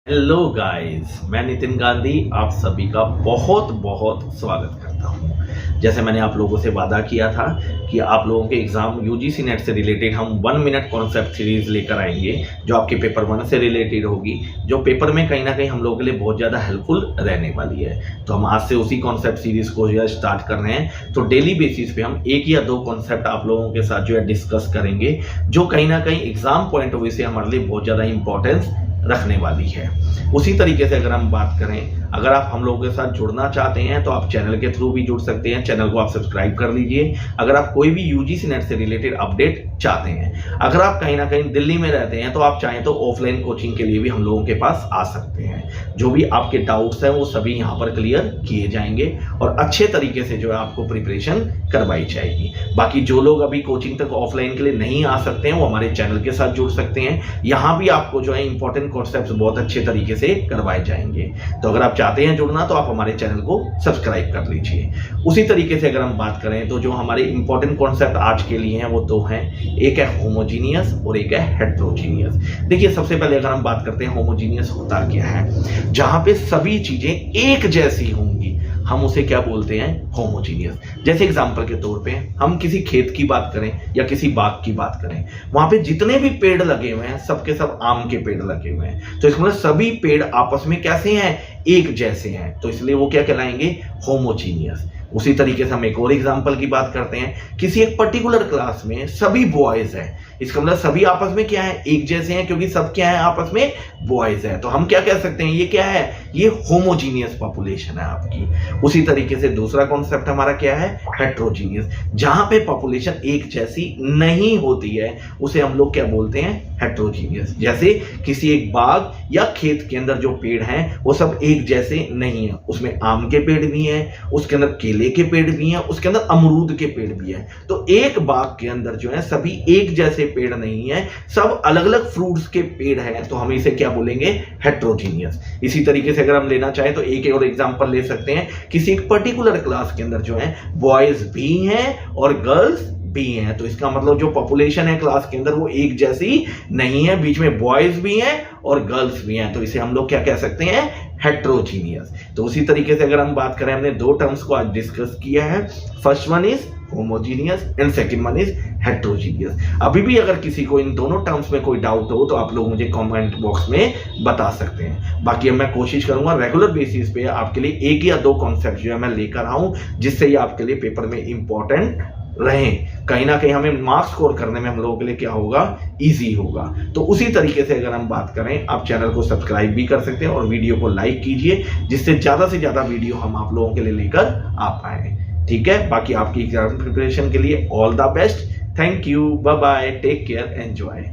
Hello guys, मैं नितिन गांधी आप सभी का बहुत बहुत स्वागत करता हूं। जैसे मैंने आप लोगों से वादा किया था कि आप लोगों के एग्जाम यूजीसी नेट से रिलेटेड हम 1 मिनट कॉन्सेप्ट सीरीज लेकर आएंगे जो आपके पेपर 1 से रिलेटेड होगी, जो पेपर में कहीं ना कहीं हम लोगों के लिए बहुत ज़्यादा हेल्पफुल रहने वाली है। तो हम आज से उसी कॉन्सेप्ट सीरीज को जो है स्टार्ट कर रहे हैं। तो डेली बेसिस पे हम 1 या 2 कॉन्सेप्ट आप लोगों के साथ जो है डिस्कस करेंगे, जो कहीं ना कहीं एग्जाम पॉइंट ऑफ व्यू से हमारे लिए बहुत ज़्यादा इंपॉर्टेंस रखने वाली है। उसी तरीके से अगर हम बात करें, अगर आप हम लोगों के साथ जुड़ना चाहते हैं तो आप चैनल के थ्रू भी जुड़ सकते हैं। चैनल को आप सब्सक्राइब कर लीजिए। अगर आप कोई भी यूजीसी नेट से रिलेटेड अपडेट चाहते हैं, अगर आप कहीं ना कहीं दिल्ली में रहते हैं तो आप चाहें तो ऑफलाइन कोचिंग के लिए भी हम लोगों के पास आ सकते हैं। जो भी आपके डाउट्स हैं वो सभी यहाँ पर क्लियर किए जाएंगे और अच्छे तरीके से जो है आपको प्रिपरेशन करवाई जाएगी। बाकी जो लोग अभी कोचिंग तक ऑफलाइन के लिए नहीं आ सकते हैं वो हमारे चैनल के साथ जुड़ सकते हैं। यहाँ भी आपको जो है इंपॉर्टेंट कॉन्सेप्ट्स बहुत अच्छे तरीके से करवाए जाएंगे। तो अगर आप चाहते हैं जुड़ना तो आप हमारे चैनल को सब्सक्राइब कर लीजिए। उसी तरीके से अगर हम बात करें तो जो हमारे इंपॉर्टेंट कॉन्सेप्ट आज के लिए हैं वो 2 हैं, एक है होमोजीनियस और एक है हेट्रोजीनियस। देखिए, सबसे पहले अगर हम बात करते हैं होमोजीनियस होता क्या है, जहां पे सभी चीजें एक जैसी होंगी हम उसे क्या बोलते हैं, होमोजीनियस। जैसे एग्जांपल के तौर पे हम किसी खेत की बात करें या किसी बाग की बात करें, वहां पे जितने भी पेड़ लगे हुए हैं सबके सब आम के पेड़ लगे हुए हैं, तो इसका मतलब सभी पेड़ आपस में कैसे हैं, एक जैसे हैं, तो इसलिए वो क्या कहलाएंगे, होमोजीनियस। उसी तरीके से हम एक और एग्जांपल की बात करते हैं, किसी एक पर्टिकुलर क्लास में सभी बॉयज हैं, इसका मतलब सभी आपस में क्या है, एक जैसे हैं, क्योंकि सब क्या है, आपस में बॉयज है, तो हम क्या कह सकते हैं, ये क्या है, ये होमोजीनियस पॉपुलेशन है आपकी। उसी तरीके से दूसरा कॉन्सेप्ट हमारा क्या है, हेट्रोजीनियस, जहां पे पॉपुलेशन एक जैसी नहीं होती है उसे हम लोग क्या बोलते हैं, हेट्रोजीनियस। जैसे किसी एक बाग या खेत के अंदर जो पेड़ हैं वो सब एक जैसे नहीं है, उसमें आम के पेड़ भी हैं, उसके अंदर केले के पेड़ भी हैं, उसके अंदर अमरूद के पेड़ भी हैं। तो एक बाग के अंदर जो है सभी एक जैसे पेड़ नहीं है, सब अलग अलग फ्रूट्स के पेड़ हैं, तो हम इसे क्या बोलेंगे, हेट्रोजीनियस। इसी तरीके से अगर हम लेना चाहें तो एक और एग्जांपल ले सकते हैं, किसी एक पर्टिकुलर क्लास के अंदर जो है बॉयज भी हैं और गर्ल्स भी हैं, तो इसका मतलब जो पॉपुलेशन है क्लास के अंदर वो एक जैसी नहीं है, बीच में बॉयज भी हैं और गर्ल्स भी हैं, तो इसे हम लोग क्या कह सकते हैं, हेट्रोजीनियस। तो उसी तरीके से अगर हम बात करें, हमने 2 टर्म्स को आज डिस्कस किया है, first one is homogeneous and second one is heterogeneous. अभी भी अगर किसी को इन दोनों टर्म्स में कोई डाउट हो तो आप लोग मुझे कमेंट बॉक्स में बता सकते हैं। बाकी अब मैं कोशिश करूंगा रेगुलर बेसिस पे आपके लिए 1 या 2 कॉन्सेप्ट जो है मैं लेकर आऊं, जिससे ये आपके लिए पेपर में इंपॉर्टेंट रहें, कहीं ना कहीं हमें मार्क्स स्कोर करने में हम लोगों के लिए क्या होगा, इजी होगा। तो उसी तरीके से अगर हम बात करें, आप चैनल को सब्सक्राइब भी कर सकते हैं और वीडियो को लाइक कीजिए, जिससे ज्यादा से ज्यादा वीडियो हम आप लोगों के लिए लेकर आ पाए। ठीक है, बाकी आपकी एग्जाम प्रिपरेशन के लिए all the best. Thank you, bye bye, take care, enjoy.